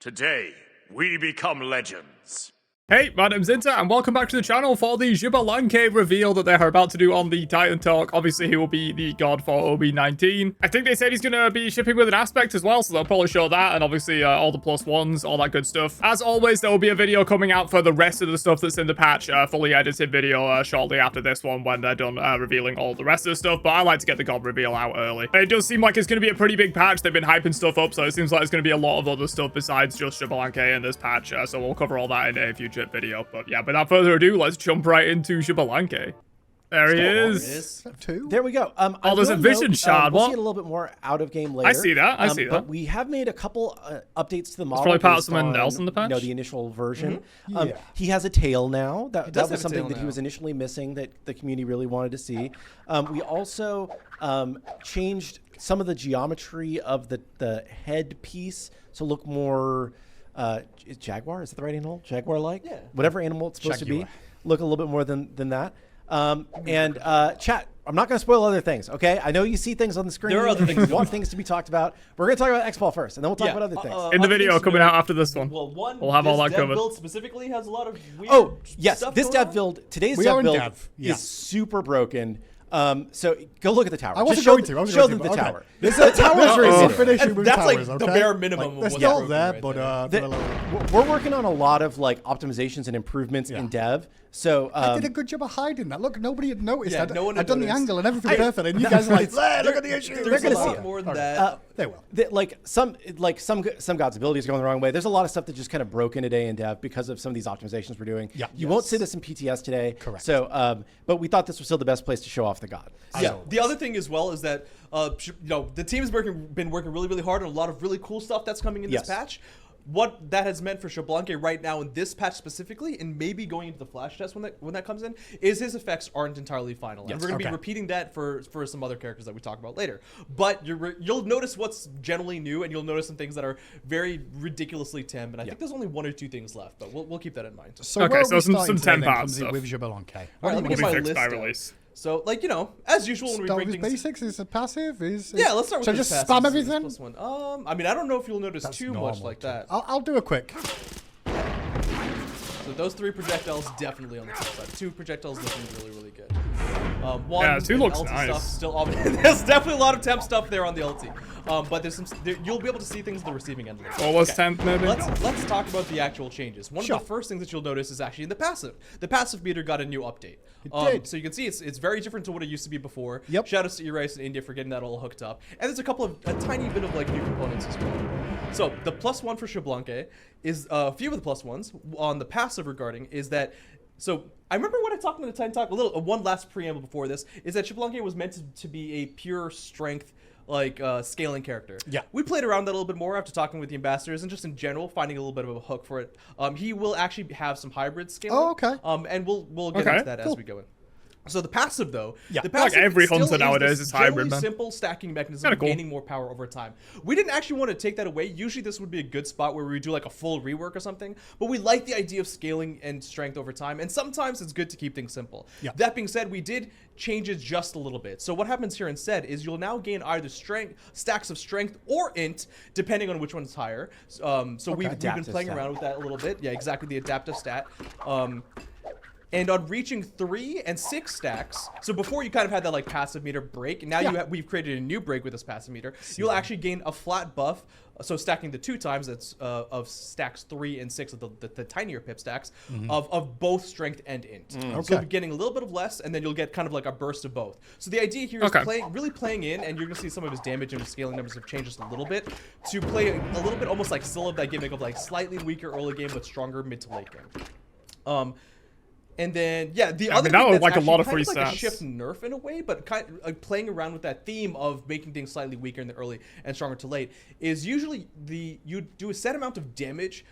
Today, we become legends. Hey, my name's Inter, and welcome back to the channel for the Xbalanque reveal that they are about to do on the Titan Talk. Obviously, he will be the god for OB19. I think they said he's going to be shipping with an aspect as well, so they'll probably show that, and obviously all the +1s, all that good stuff. As always, there will be a video coming out for the rest of the stuff that's in the patch, fully edited video shortly after this one when they're done revealing all the rest of the stuff, but I like to get the god reveal out early. It does seem like it's going to be a pretty big patch. They've been hyping stuff up, so it seems like there's going to be a lot of other stuff besides just Xbalanque in this patch, so we'll cover all that in a future video. But yeah, without further ado, let's jump right into Xbalanque. There he is. There we go. Oh, there's a vision shard. We'll What? see it a little bit more out of game later. I see that. I see that. But we have made a couple updates to the model. It's probably part of based someone on, else in the patch. You know, the initial version. Yeah. He has a tail now. That does was have a something tail that he now. was initially missing that the community really wanted to see. We also changed some of the geometry of the head piece to look more. Is Jaguar? Is that the right animal? Jaguar-like? Yeah. Whatever animal it's supposed to Jaguar. be. Look a little bit more than that. Chat, I'm not going to spoil other things, okay? I know you see things on the screen. There are other things. You want things to be talked about. We're going to talk about Xbal first, and then we'll talk about other things. In the other video things coming to out note- after this one. Well, one, We'll have all this that dev covered. build specifically has a lot of weird Oh, yes. stuff This going dev on. build, today's We dev are in build dev, yeah. is super broken. So go look at the tower. I wasn't Just show going to. I wasn't show going them to, the but tower. okay. The tower is very That's simple. with That's towers, like the okay? bare minimum of They're what's still broken there, right but there. We're working on a lot of like optimizations and improvements in dev. So I did a good job of hiding that. Look, nobody had noticed. Yeah, no one had I'd done the noticed. angle and everything perfect, and you guys are like, look at the issue. They're There's gonna a see lot it. more than Okay. that. They will. Some gods' abilities are going the wrong way. There's a lot of stuff that just kind of broken today in dev because of some of these optimizations we're doing. Yeah. You won't see this in PTS today. Correct. So, but we thought this was still the best place to show off the god. Yeah. The other thing as well is that the team has been working really, really hard on a lot of really cool stuff that's coming in this Yes. patch. What that has meant for Xbalanque right now in this patch specifically, and maybe going into the flash test when that comes in, is his effects aren't entirely final. And we're going to be repeating that for some other characters that we talk about later. But you'll notice what's generally new, and you'll notice some things that are very ridiculously temp. And I think there's only 1 or 2 things left, but we'll keep that in mind. So Okay, where are so we some starting today temp then out comes in stuff. with Xbalanque. All right, let me Will get be my fixed list by out. release. So, like, as usual, when we Start bring with things. basics. Is it passive? Yeah, let's start with So the just passive, spam this is everything. +1. I mean, I don't know if you'll notice That's too much normal, like too. that. I'll do a quick. So those 3 projectiles definitely on the top side. 2 projectiles looking really, really good. 1 Yeah, 2 and looks ulti nice. Stuff still there's definitely a lot of temp stuff there on the ulti. But there's you'll be able to see things at the receiving end. What was temp, maybe? Let's talk about the actual changes. One of the first things that you'll notice is actually in the passive. The passive meter got a new update. did. So you can see it's very different to what it used to be before. Yep. Shout outs to Erase and India for getting that all hooked up. And there's a tiny bit of like new components as well. So the +1 for Xbalanque is a few of the +1s on the passive regarding is that. So I remember when I talked in the Titan Talk, one last preamble before this, is that Xbalanque was meant to be a pure strength, like scaling character. Yeah. We played around that a little bit more after talking with the ambassadors and just in general finding a little bit of a hook for it. He will actually have some hybrid scaling. Oh, okay. And we'll get into that as we go in. So the passive though, the passive Like every still hunter is nowadays this is hybrid, generally man. simple stacking mechanism, Kinda cool. gaining more power over time. We didn't actually want to take that away. Usually this would be a good spot where we would do like a full rework or something, but we like the idea of scaling and strength over time, and sometimes it's good to keep things simple. Yeah. That being said, we did change it just a little bit. So what happens here instead is you'll now gain either stacks of strength or int, depending on which one's higher. So we've been Adaptive playing stat. around with that a little bit. Yeah, exactly, the adaptive stat. And on reaching 3 and 6 stacks, so before you kind of had that like passive meter break, and now we've created a new break with this passive meter. You'll actually gain a flat buff. So stacking the 2 times, that's of stacks 3 and 6 of the tinier pip stacks of both strength and int. So Okay. you're getting a little bit of less, and then you'll get kind of like a burst of both. So the idea here is really playing in, and you're gonna see some of his damage and his scaling numbers have changed just a little bit to play a little bit almost like still of that gimmick of like slightly weaker early game but stronger mid to late game. And then, the other that thing was that's like a actually lot of kind free like a stats. shift nerf in a way, but kind of like playing around with that theme of making things slightly weaker in the early and stronger to late is usually you do a set amount of damage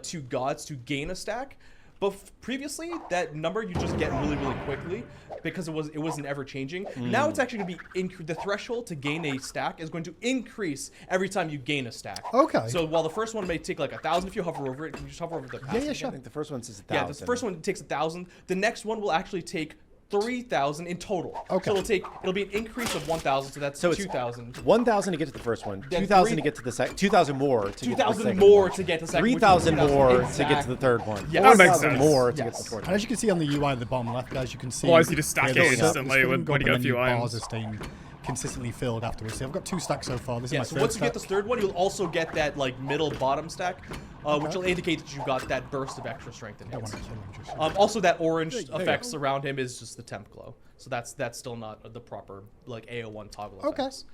to gods to gain a stack. But previously, that number you just get really, really quickly because it wasn't ever changing. Now it's actually going to be the threshold to gain a stack is going to increase every time you gain a stack. Okay. So while the first one may take like 1,000 if you hover over it, can you just hover over the passive? Yeah, sure. I think the first one says 1,000. Yeah, the first one takes 1,000. The next one will actually take 3,000 in total. Okay. So it'll be an increase of 1,000, so that's So it's 2,000. 1,000 to get to the first one, Then 2,000 to get to the second, 2,000 more to get to the 2,000 second more one. to get to the second. 3,000 more to get to Exactly. the third one. Yes. That makes 4,000 sense. more to get to Yes. the fourth And one. as you can see on the UI at the bottom left, guys, you can see. Otherwise you just stack here it the circles instantly filling when you up get a and few then your bars items. are staying consistently filled afterwards. So I've got 2 stacks so far. This is Yeah, my so third once you get stack. this third one, you'll also get that like middle bottom stack, which will indicate that you got that burst of extra strength and Don't hits. want to kill him, just- Also, that orange you effects around him is just the temp glow. So that's still not the proper like AO1 toggle Okay. effects.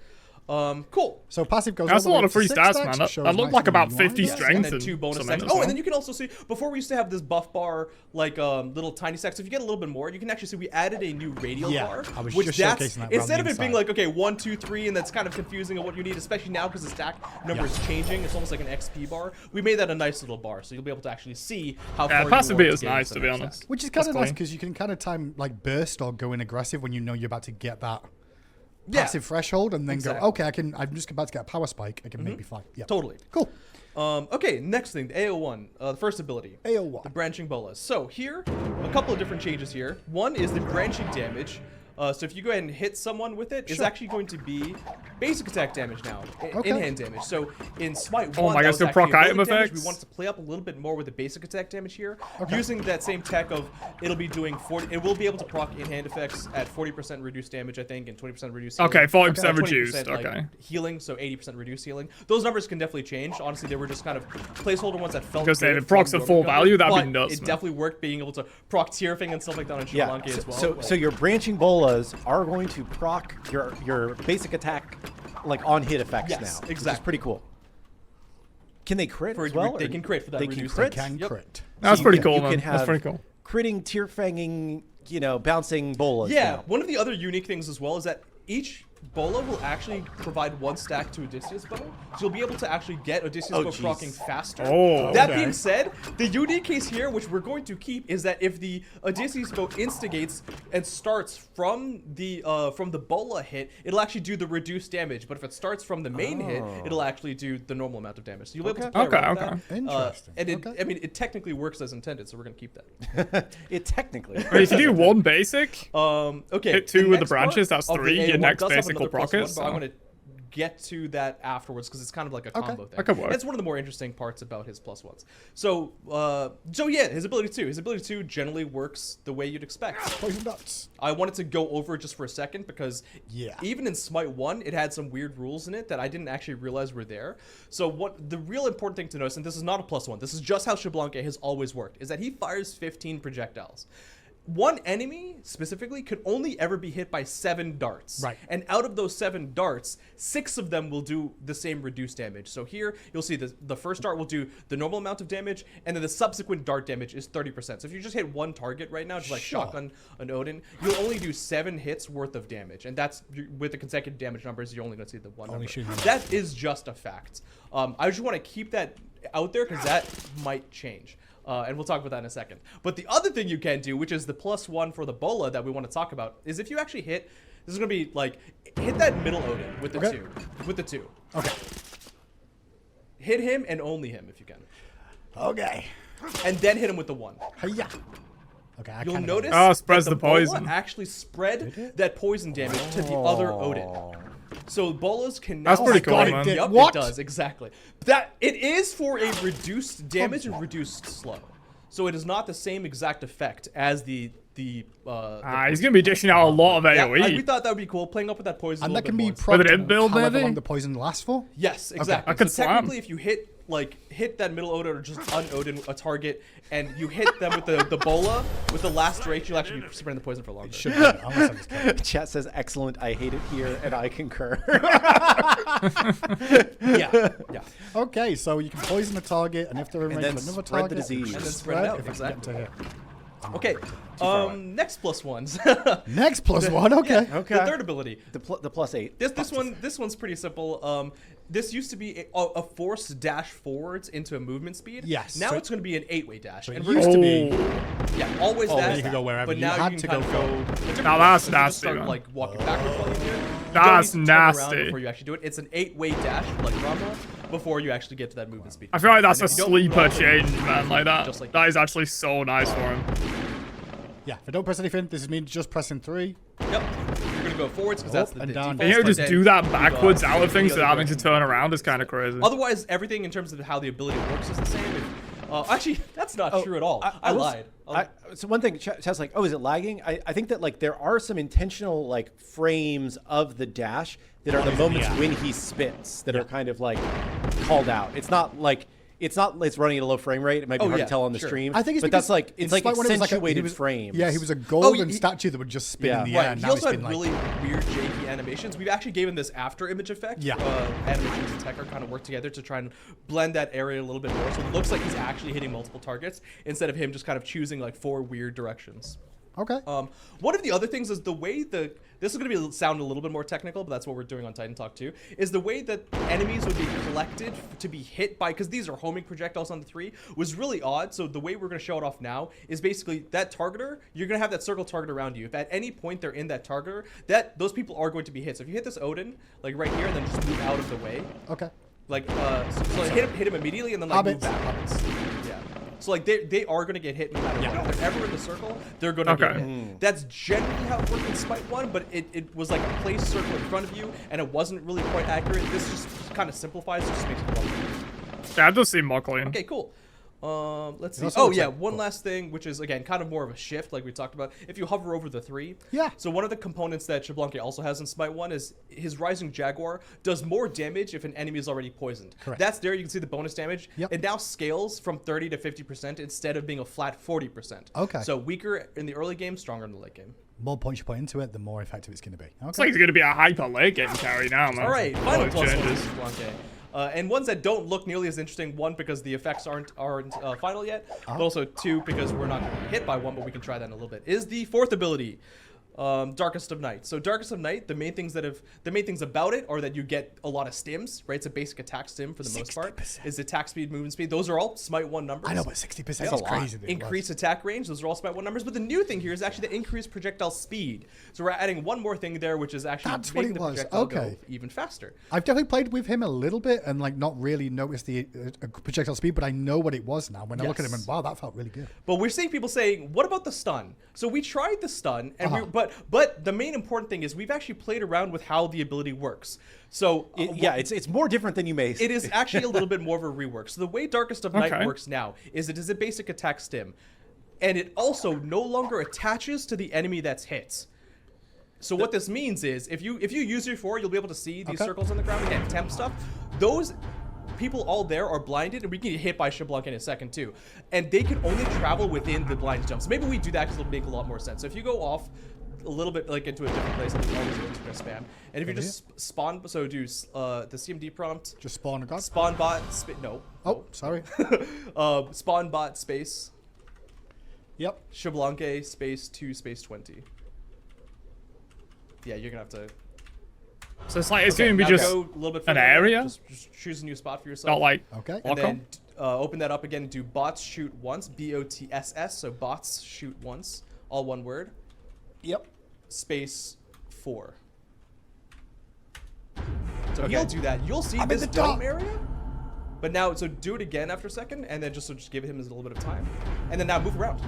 Cool. So passive goes. That's a all the lot way of free to 6 stats, stacks, man. which shows That looked nice like about and 50 wide. Yes, strength and then and 2 bonus some stacks. as Oh, well. and then you can also see, before we used to have this buff bar, like little tiny stacks. So if you get a little bit more, you can actually see we added a new radial Yeah, bar. I was which just that's, showcasing that instead around of the it being inside. like, okay, 1, 2, 3, and that's kind of confusing of what you need, especially now because the stack number is changing. It's almost like an XP bar. We made that a nice little bar, so you'll be able to actually see how far Yeah, you passive are beat is get nice, into to the be next honest. stack. Which is kind of That's nice clean. because you can kind of time like burst or go in aggressive when you know you're about to get that Yeah. passive threshold, and then Exactly. go, okay, I'm just about to get a power spike. I can maybe fight. Yeah, Totally. cool. Okay, next thing, the AO1, the first ability. AO1. The branching bolas. So here, a couple of different changes here. One is the branching damage. So if you go ahead and hit someone with it, it's Sure. actually going to be basic attack damage now, Okay. in-hand damage. So in Smite 1, Oh my that God, was so actually proc ability item damage. effects? We wanted to play up a little bit more with the basic attack damage here, using that same tech of it'll be doing 40. It will be able to proc in-hand effects at 40% reduced damage, I think, and 20% reduced healing. Okay, 40% 20% reduced, like, okay. healing, so 80% reduced healing. Those numbers can definitely change. Honestly, they were just kind of placeholder ones that felt Because good if it procs from at full Rogue value, that'd be but nuts, It man. definitely worked being able to proc Tearfing and stuff like that on Yeah. Xbalanque as well. So your branching bolas are going to proc your basic attack like on hit effects Yes, now. Which is exactly. pretty cool. Can they crit For- as well? they or- can crit for that They can reduced crit. damage. Can Yep. crit. That's So pretty you cool, can man. That's have pretty cool. Critting, tear fanging, bouncing bolas. Yeah, now. one of the other unique things as well is that each bola will actually provide 1 stack to Odysseus bow, so you'll be able to actually get Odysseus Oh, bow jeez. proccing faster. Oh, That okay. being said, the unique case here, which we're going to keep, is that if the Odysseus bow instigates and starts from the bola hit, it'll actually do the reduced damage. But if it starts from the main hit, it'll actually do the normal amount of damage. So you'll be able to play Okay, around okay. with that. Interesting. And it, Okay. I mean, it technically works as intended, so we're gonna keep that. It technically. Wait, if you do 1 basic, Okay. Hit 2 with the next part branches, that's of the 3, your A1 next does have basic will another proc +1, it, but so- I'm gonna get to that afterwards because it's kind of like a combo thing. that could work. It's one of the more interesting parts about his +1s. So yeah, his ability 2. His ability 2 generally works the way you'd expect. Poison nuts. I wanted to go over it just for a second because Yeah. even in Smite 1, it had some weird rules in it that I didn't actually realize were there. So what the real important thing to notice, and this is not a +1, this is just how Xbalanque has always worked, is that he fires 15 projectiles. One enemy, specifically, could only ever be hit by 7 darts. Right. And out of those 7 darts, 6 of them will do the same reduced damage. So here, you'll see the first dart will do the normal amount of damage, and then the subsequent dart damage is 30%. So if you just hit 1 target right now, just like Sure. shotgun an Odin, you'll only do 7 hits worth of damage. And that's, with the consecutive damage numbers, you're only going to see the one Only number. shooting them. That is just a fact. I just want to keep that out there because that might change. And we'll talk about that in a second. But the other thing you can do, which is the +1 for the bola that we want to talk about, is if you actually hit, this is going to be like, hit that middle Odin with the Okay. 2. With the 2. Okay. Hit him and only him if you can. Okay. And then hit him with the 1. Hiya. Okay. I You'll kinda notice Oh, that spreads the the bola poison. actually spread that poison damage to the other Odin. So bolas can now. That's pretty cool, God, man. Yep, What? it does exactly. That it is for a reduced damage and reduced slow. So it is not the same exact effect as the. he's gonna be dishing out a lot of Yeah, AoE. we thought that would be cool, playing up with that poison. And a that little can bit be more. With an propped inbuild, however maybe? long the poison lasts for. Yes, exactly. I could so slam. technically, if you hit that middle Odin or just un-Odin a target, and you hit them with the bola with the last duration, you'll actually be spreading the poison for longer. Should be, unless I'm just kidding. Chat says excellent. I hate it here, and I concur. Yeah, yeah. Okay, so you can poison a target, and if they're in range then of another spread the target, you disease. can And then spread it out, if you can get to hit. Okay. far away. Next +1s. Next +1. Okay. Yeah, Okay. The third ability. the +8. This one's pretty simple. This used to be a force dash forwards into a movement speed. Yes, Now so- it's going to be an 8-way dash. So it And used to be. yeah, always Oh, dash. you could go wherever But you now had you to can go kind of from. go. Now that's you nasty, Start man. like walking backwards while you do it. You That's don't need to turn around nasty. before you actually do it. It's an 8-way dash like Rama before you actually get to that movement speed. I feel like that's And a if you don't sleeper roll, change, man. Like that. Just like That is actually so nice for him. Yeah, if I don't press anything, this is me just pressing 3. Yep. You're gonna go forwards because that's the and default. down. You know, but just then do that you, backwards out of the things other without having to direction. turn around is kind of crazy. Otherwise, everything in terms of how the ability works is the same. Actually, that's not true at all. I lied. So one thing, Chad's like, oh, is it lagging? I think that like there are some intentional like frames of the dash that are the moments when he spits that are kind of like called out. It's not like it's running at a low frame rate. It might be hard to tell on the stream. I think it's but because that's like it's like Smite one, it was accentuated frames. Yeah, he was a golden statue that would just spin in the air. Right. And He now also it's had been really weird janky animations. We've actually given this after image effect. Yeah. Animations and tech are kind of work together to try and blend that area a little bit more. So it looks like he's actually hitting multiple targets instead of him just kind of choosing like 4 weird directions. Okay. One of the other things is the way this is going to sound a little bit more technical, but that's what we're doing on Titan Talk 2, is the way that enemies would be collected to be hit by, because these are homing projectiles on the 3, was really odd. So the way we're going to show it off now is basically that targeter, you're going to have that circle target around you. If at any point they're in that targeter, those people are going to be hit. So if you hit this Odin, like right here, and then just move out of the way. Okay. Like, so hit him immediately, and then like move backwards. Yeah. So like they are gonna get hit no matter what. If they're ever in the circle, they're gonna get hit. That's generally how it worked in Smite 1, but it was like a place circle in front of you, and it wasn't really quite accurate. This just kind of simplifies, just makes it fun. Yeah, it does seem more clean. Okay, cool. Let's see. also Oh yeah, like- one last thing, which is again kind of more of a shift, like we talked about. If you hover over the 3, Yeah. So one of the components that Xbalanque also has in Smite 1 is his Rising Jaguar does more damage if an enemy is already poisoned. Correct. That's there. You can see the bonus damage. Yep. It now scales from 30 to 50% instead of being a flat 40%. Okay. So weaker in the early game, stronger in the late game. More points you put into it, the more effective it's going to be. Okay. It's like it's going to be a hyper late game carry now, man. All right, All final those plus one changes. is Xbalanque. And ones that don't look nearly as interesting. 1, because the effects aren't final yet, but also 2, because we're not hit by 1, but we can try that in a little bit. Is the 4th ability, Darkest of Night. So Darkest of Night, the main things about it are that you get a lot of stims, right? It's a basic attack stim for the most part. 60%. Is attack speed, movement speed. Those are all Smite 1 numbers. I know, but 60% is a lot. crazy. that it Increased attack range, those are all Smite 1 numbers. But the new thing here is actually the increased projectile speed. So we're adding one more thing there, which is actually That's what making it the was. projectile go Okay. even faster. I've definitely played with him a little bit and like not really noticed the projectile speed, but I know what it was now. When I look at him and wow, that felt really good. But we're seeing people saying, "What about the stun?" So we tried the stun, and but the main important thing is we've actually played around with how the ability works. So it's more different than you may. it is actually a little bit more of a rework. So the way Darkest of Night works now is it is a basic attack stim, and it also no longer attaches to the enemy that's hit. So what this means is if you use your 4, you'll be able to see these circles on the ground again, temp stuff. Those people all there are blinded, and we can get hit by Xbalanque in a second too. And they can only travel within the blind jumps. Maybe we do that because it'll make a lot more sense. So if you go off a little bit like into a different place, like always going to spam. And if you just spawn, so do the CMD prompt. Just spawn a god. Spawn bot. No. Oh, sorry. Spawn bot space. Yep. Xbalanque space 2 space 20. Yeah, you're gonna have to. So it's like, it's going to Now be just go a little bit an further. area? Just choose a new spot for yourself. not like Okay. And Welcome. then open that up again and do bots shoot once. BOTSS. So bots shoot once. All one word. Yep. Space 4. So he'll do that. You'll see this the dome top. area. But now, so do it again after a second, and then just give him a little bit of time, and then now move around.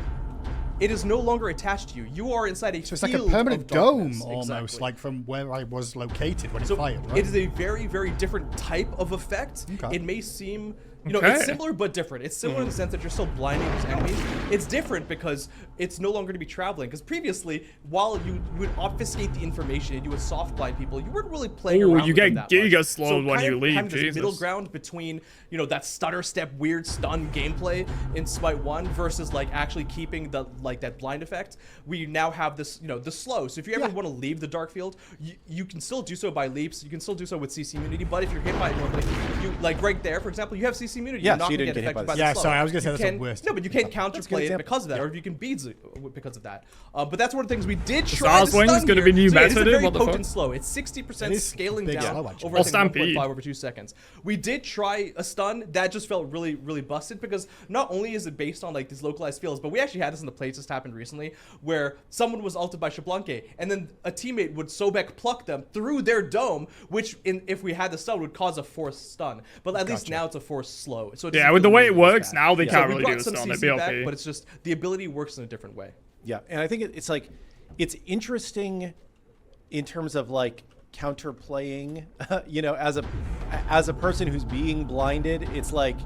It is no longer attached to you. You are inside a So it's like a field permanent of darkness. dome almost, Exactly. like from where I was located when it So fired, right? it is a very, very different type of effect. Okay. It may seem, you know, Okay. it's similar but different. It's similar in the sense that you're still blinding those enemies. It's different because it's no longer to be traveling. Because previously, while you would obfuscate the information and you would soft blind people, you weren't really playing Ooh, around you with them get that much. giga slowed when kind you of leave, having this Jesus. middle ground between, you know, that stutter step weird stun gameplay in Smite 1 versus like actually keeping the like that blind effect. We now have this, you know, the slow. So if you ever want to leave the dark field, you can still do so by leaps. You can still do so with CC immunity. But if you're hit by it normally, you like right there, for example, you have CC immunity. Yeah, You're not so you gonna didn't get hit affected by by the the Yeah, slow. sorry, I was gonna say You that's the can- worst. No, but you can't a good counterplay it example. because of that, or if you can beads it because of that. But that's one of the things we did try. Stars to Wings stun gonna here. be new So yeah, it's a method, very what the fuck? potent slow. It's 60% It is scaling big down slow, actually. over Well, I think Stampede. 1.5 over 2 seconds. We did try a stun that just felt really, really busted because not only is it based on like these localized fields, but we actually had this in the playtest happened recently where someone was ulted by Xbalanque and then a teammate would Sobek pluck them through their dome, which if we had the stun would cause a forced stun. But at least now it's a forced slow. So it Yeah, doesn't with the feel way it really works bad. now, they So can't we really brought do a some stun. It'd CC be back, OP. but it's just the ability works in a different way. Yeah, and I think it's like it's interesting in terms of like counterplaying. You know, as a person who's being blinded, it's like,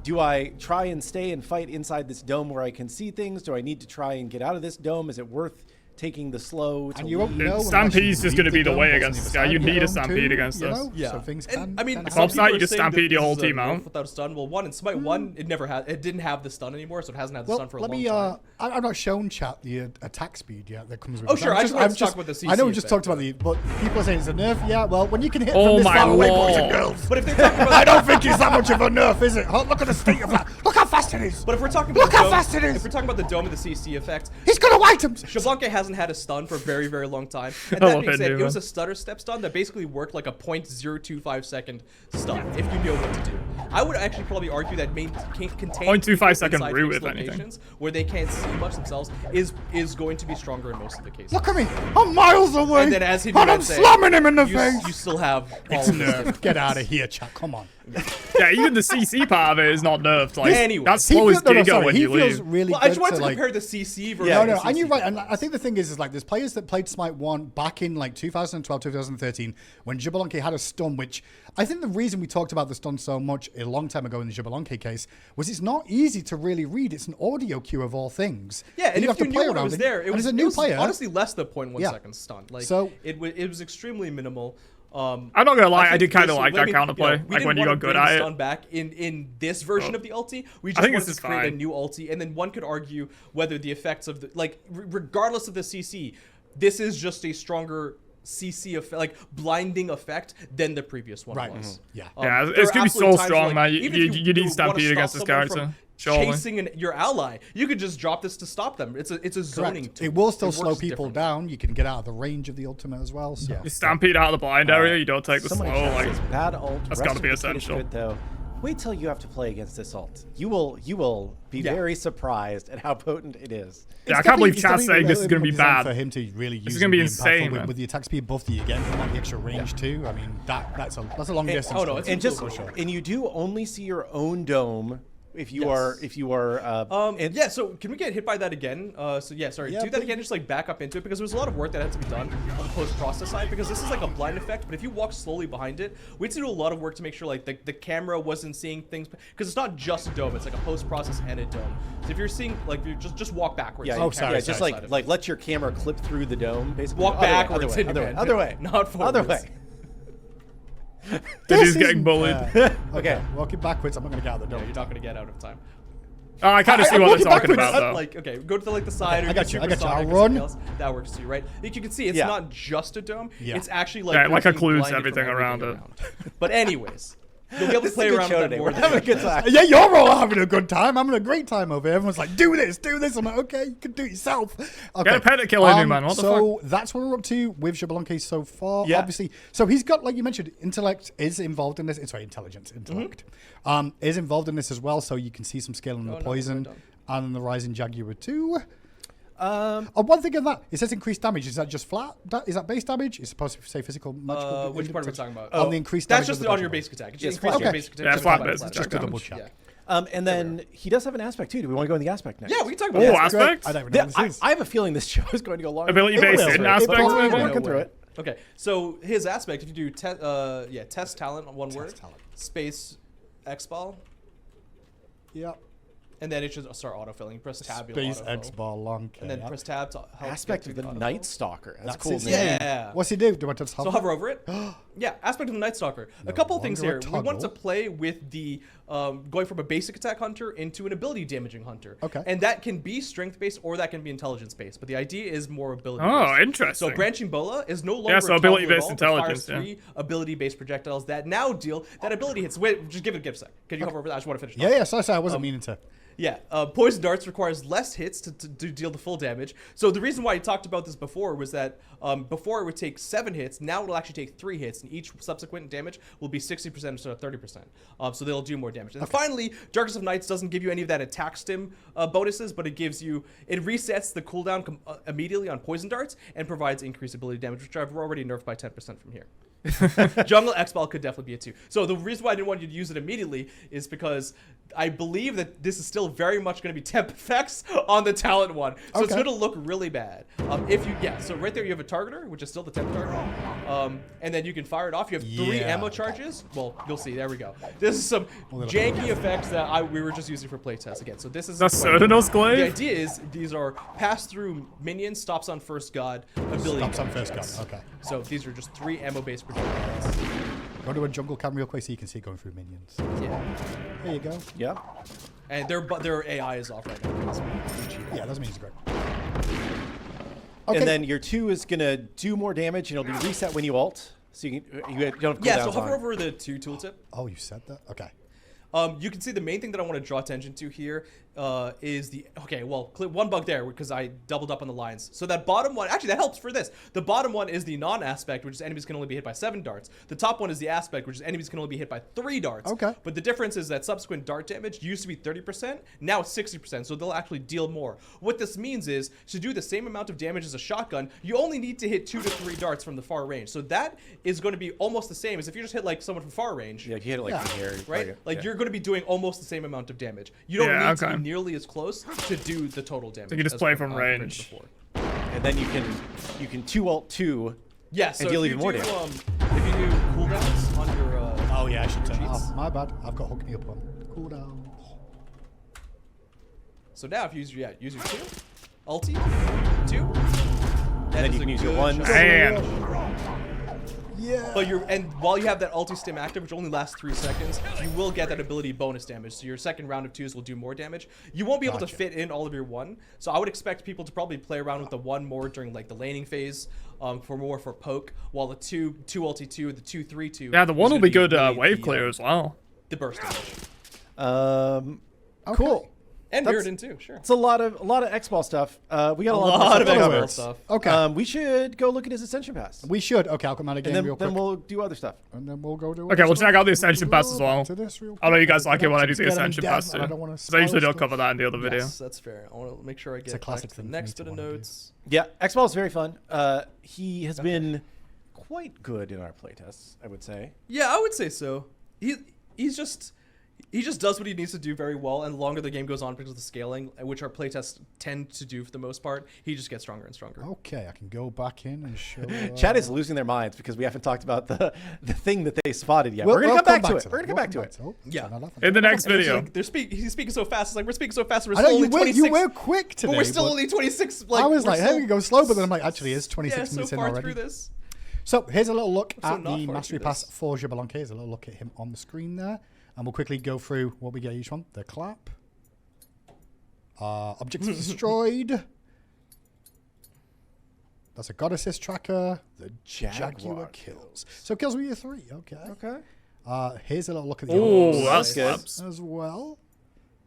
do I try and stay and fight inside this dome where I can see things? Do I need to try and get out of this dome? Is it worth taking the slow to And you won't leave? know. Stampede's just going to be the way dome against this guy. wasn't You even need a decided stampede yet, against you this. know? Yeah. So things And, can. I mean, can some It's people not are you just saying that stampede your this whole is a team out. nerf without a stun. Well, one in Smite 1, it didn't have the stun anymore, so it hasn't had the Well, stun for a let long me. time. I've not shown chat the attack speed yet that comes with. Oh, it. sure, I just wanted to talk about the CC I know we just effect, talked about the, but people are saying it's a nerf. Yeah, well, when you can hit Oh from this my far away, boys and lord. girls. But if they're talking about I don't think it's that much of a nerf, is it? Oh, look at the state of that. Look how fast it is. But if we're talking about Look the how dome, fast it is. if we're talking about the dome and the CC effect, He's got no items. Xbalanque hasn't had a stun for a very, very long time. And I that love being it, said, dude, it was man. a stutter step stun that basically worked like a 0.025 second stun, if you know what to do. I would actually probably argue that contain 0.25 second inside root, fixed if anything. locations where they can't see much themselves is going to be stronger in most of the cases. Look at me. I'm miles away. And then as he and I'm slamming him in the you face. still have all It's of this nerf. Get out of here, chat. Come on. Yeah, even the CC part of it is not nerfed. Like, Anyway. that's He slow as feels- no, no, Giga sorry, when he you feels leave. really Well, good I just wanted to like, compare the CC versus No, the no, and you're CC. right. And I think the thing is like there's players that played Smite 1 back in like 2012, 2013 when Xbalanque had a stun, which I think the reason we talked about the stun so much a long time ago in the Xbalanque case was it's not easy to really read. It's an audio cue of all things. Yeah, and you if have you to play knew what around was it. there, And as a new player, honestly less than 0.1 Yeah. second stun. Like, So- it was extremely minimal. I'm not gonna lie, I think did kind of this- like that counterplay. we Like when didn't you wanna got good bring the at stun it. back in this version of the ulti. We just think wanted this to is create a fine. new ulti, and then one could argue whether the effects of the regardless of the CC, this is just a stronger CC effect, like blinding effect than the previous one Right. was. Yeah. Yeah, there it's are gonna be absolutely so times strong, where, man. even You if need wanna Stampede stop against this someone character. from Surely. Chasing your ally, you could just drop this to stop them. It's a zoning correct. tool. It will still works slow people differently. down. You can get out of the range of the ultimate as well. So. You stampede out of the blind area, you don't take the Somebody slow. chat Like, says, bad ult. that's rest gotta of be the kit is essential. good, though. Wait till you have to play against this ult. You will be Yeah. very surprised at how potent it is. yeah, I It's can't believe definitely- chat's it's saying this is gonna be designed bad. for him to really use. is gonna be and impactful insane, with, man. with the attack speed buff that you get from like the extra range too. I mean, that's a long distance. oh, no, for it's him. And just for sure. and you do only see your own dome if you Yes. are and Yeah, so can we get hit by that again? Yeah, Do that but- again, just like back up into it, because there was a lot of work that had to be done on the post-process side, because this is like a blind effect, but if you walk slowly behind it, we had to do a lot of work to make sure like the camera wasn't seeing things, because it's not just a dome, it's like a post-process and a dome. So if you're seeing, like, you just walk backwards. yeah, so you- your camera's just outside of it. like let your camera clip through the dome basically. Walk Other way, backwards, other way, hit other way, man. other way, Not forwards. other way. Dude, This he's getting is- bullied. Okay. Walking backwards, I'm not gonna get out of the Yeah, dome. you're not gonna get out of time. Oh, I kind of see I'm what they're walking talking backwards. about, though. Like, okay, go to like the side, I or got you, I got you. supersonic I'll or run. something else. That works too, right? Like you can see, it's Yeah. not just a dome. Yeah. It's actually like Yeah, you're like being occludes blinded everything from around it. around. But anyways, you'll be able to This is play a good around show with that today. more. We're than having a anything good else. time. Yeah, you're all having a good time. I'm having a great time over here. Everyone's like, do this, do this. I'm like, okay, you can do it yourself. Okay. Get a pentakill in him, man. What the so that's what we're up to with Xbalanque so far. Yeah. Obviously, so he's got, like you mentioned, intellect is involved in this. It's intelligence, intellect is involved in this as well. So you can see some skill in the Oh, no, poison we're done. and in the rising Jaguar too. One thing of that, it says increased damage. Is that just flat? Is that base damage? It's supposed to say physical, magical. Which part are we talking about? On the increased That's damage. just of the on your dodgeball. basic attack. It's Yes, just increasing your okay. basic attack. Yeah, just flat by base, flat just damage. to double check. Yeah. And then he does have an aspect too. Do we want to go in the aspect next? Yeah, we can talk about Oh, that. aspects? I don't even know what I, this is. I have a feeling this show is going to go long. Ability-based hidden aspects, We're maybe? working through it. Okay, so his aspect, if you do test talent on one word, talent. space Xbal, Yeah. and then it should start autofilling. You press tab, you'll Space autofill. Xbalanque. And then yeah. press tab to help Aspect get of the through autofill. Nightstalker. That's That's cool. his name. name. Yeah. What's he do? Do I just So hover over it. Yeah, aspect of the Nightstalker. A couple of things longer here. a We wanted to toggle. play with the going from a basic attack hunter into an ability damaging hunter. Okay. And that can be strength based or that can be intelligence based. But the idea is more ability. Oh, based. interesting. So branching bola is no longer so a toggle ability-based at all, but intelligence, fires yeah. 3 ability-based projectiles that now deal that ability hits. Wait, just give it a sec. Can you hover over that? I just want to finish. Yeah, so I wasn't meaning to. Yeah, poison darts requires less hits to deal the full damage. So the reason why I talked about this before was that before it would take 7 hits, now it'll actually take 3 hits, and each subsequent damage will be 60% instead of 30%. So they'll do more damage. And finally, Darkness of Nights doesn't give you any of that attack stim bonuses, but it resets the cooldown immediately on poison darts and provides increased ability damage, which I've already nerfed by 10% from here. Jungle Xbal could definitely be it too. So the reason why I didn't want you to use it immediately is because I believe that this is still very much going to be temp effects on the talent one, so it's Okay. going to look really bad. So right there you have a targeter, which is still the temp targeter, and then you can fire it off. You have 3 Yeah. ammo charges. Well, you'll see. There we go. This is some janky effects that we were just using for playtest again. So this is That's Certanos the glaive? idea is these are pass-through minions, stops on first god, ability. Stops on first minions. god, okay. So these are just 3 ammo-based projectiles. Go to a jungle cam real quick so you can see going through minions. Yeah. There you go. Yeah. And their AI is off right now. Yeah, that's means great. And then your 2 is gonna do more damage, and it'll be reset when you ult. So you don't have Yeah, so cooldowns hover on. over the 2 tooltip. Oh, you said that? Okay. You can see the main thing that I want to draw attention to here is one bug there because I doubled up on the lines. So that bottom one, actually that helps for this. The bottom one is the non-aspect, which is enemies can only be hit by 7 darts. The top one is the aspect, which is enemies can only be hit by 3 darts. Okay. But the difference is that subsequent dart damage used to be 30%, now it's 60%, so they'll actually deal more. What this means is, to do the same amount of damage as a shotgun, you only need to hit 2 to 3 darts from the far range. So that is going to be almost the same as if you just hit like someone from far range. Yeah, if you hit it like from here, Right? okay. Like Yeah. you're going to be doing almost the same amount of damage. You don't Yeah, need to okay. be nearly as close to do the total damage. So you can just as play from, from compared to range. before. And then you can 2 ult 2. Yeah, so And deal if even you more do, damage. if you do cooldowns on your Oh, yeah, I should turn cheats. Oh, my bad. I've got hook me up on cooldown. So now if you use your 2, ulti, 2, And then you can use your 1. Man. Yeah. But while you have that ulti stim active, which only lasts 3 seconds, you will get that ability bonus damage. So your second round of 2s will do more damage. You won't be able to fit in all of your 1. So I would expect people to probably play around with the 1 more during like the laning phase, for poke, while the 2 ulti 2, the 2-3-2. Yeah, the 1 will be good really wave clear as well. The burst damage. Cool. And That's- Mirrodin too, sure. It's a lot of Xball stuff. We got a lot lot of of stuff to Xbox cover. stuff. Okay. We should go look at his Ascension Pass. We should. Okay, I'll come out again And real quick. then we'll do other stuff. And then we'll go do Okay, we'll check out the Ascension Pass as well. To this real I know you quick. guys like it when I do the Get them Ascension down, Pass too. and I don't wanna Because I usually spoil don't cover that in the other video. Yes, that's fair. I want to make sure I get a classic back to the thing for next me to bit of wanna do. notes. Yeah, Xball is very fun. He has been quite good in our playtests, I would say. Yeah, I would say so. He just does what he needs to do very well, and the longer the game goes on because of the scaling, which our playtests tend to do for the most part, he just gets stronger and stronger. Okay, I can go back in and show. Chat is losing their minds because we haven't talked about the thing that they spotted yet. We'll- We're gonna we'll come back to it. that. We're gonna come We'll back to it. Oh, Yeah. turn that off. In the next And it's video. like, he's speaking so fast. It's like we're speaking so fast. We're I know still you only were, 26. you were quick today. but we're still only 26. Like, I was we're like, still- hey, we go slow, but then I'm like, actually, it's 26 yeah, so minutes in far already. through this. So here's a little look So at not the far Mastery through Pass this. for Xbalanque. Here's a little look at him on the screen there. And we'll quickly go through what we get each one. The clap. Objects destroyed. That's a God Assist tracker. The Jaguar kills. So kills with your 3. Okay. Okay. Here's a little look at the Oh, opals that's good. slaps. as well.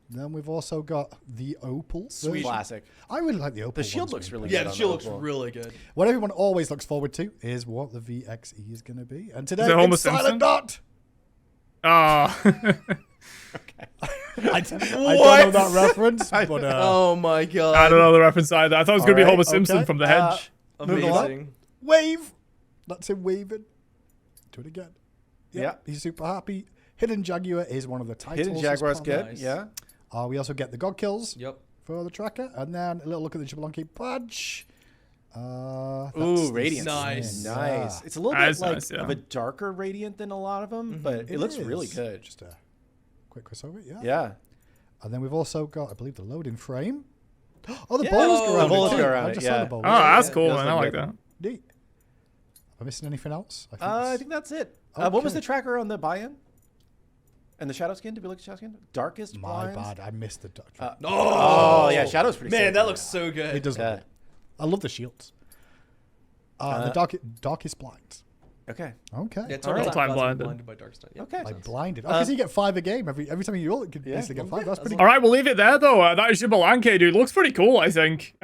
Then we've also got the opal. Sweet. Classic. I really like the opal. The shield ones, looks man. really Yeah, good. the on shield the looks Opal. really good. What everyone always looks forward to is what the VXE is going to be. And today, it Homer it's Silent Simpson? Dot. Oh. I don't know that reference, but Oh my god. I don't know the reference either. I thought it was going to be Alright, Homer Simpson okay. from The Hedge. Moving along. Amazing. wave. That's him waving. Do it again. Yeah. He's super happy. Hidden Jaguar is one of the titles. Hidden Jaguar's as good. Nice. Yeah. We also get the God Kills Yep. for the tracker. And then a little look at the Xbalanque badge. That's Ooh, the Radiance. Nice. Nice. It's a little That bit is like nice, yeah. of a darker Radiant than a lot of them, but it looks really is. good. Just a quick quiz over it, yeah. Yeah. And then we've also got, I believe, the loading frame. Oh, the Yeah. bolas go Oh, around the bolas it too. go around I it, just yeah. saw the bolas. Oh, that's yeah, cool, it does man. I look like good. that. Neat. Am I missing anything else? I I it's- think that's it. What was Okay. the tracker on the buy-in? And the shadow skin? Did we look at shadow skin? Darkest My blinds? bad. I missed the dot. Oh, yeah, shadow's pretty Man, sick. that looks so good. It does Yeah. look good. I love the shields. The darkest blinds. Okay. Okay. Yeah, it's All right. All-time blinded. blinded by Darkstar. Yep. Okay. Like blinded. Oh, because you get 5 a game. Every time you roll, it could basically get 5. That's pretty All right, we'll leave it there though. That Xbalanque, dude, looks pretty cool. I think.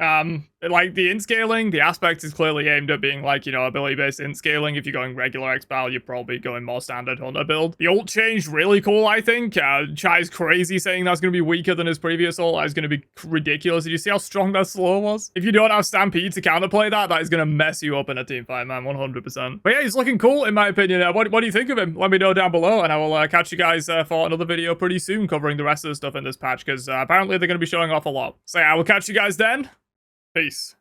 Like the in scaling, the aspect is clearly aimed at being like, you know, ability based in scaling. If you're going regular Xbal, you're probably going more standard hunter build. The ult changed really cool. I think. Chai's crazy saying that's going to be weaker than his previous ult. That's going to be ridiculous. Did you see how strong that slow was? If you don't have Stampede to counterplay that, that is going to mess you up in a team fight, man. 100%. But yeah, he's looking looking cool, in my opinion. What do you think of him? Let me know down below, and I will catch you guys for another video pretty soon covering the rest of the stuff in this patch, because apparently they're going to be showing off a lot. So yeah, I will catch you guys then. Peace.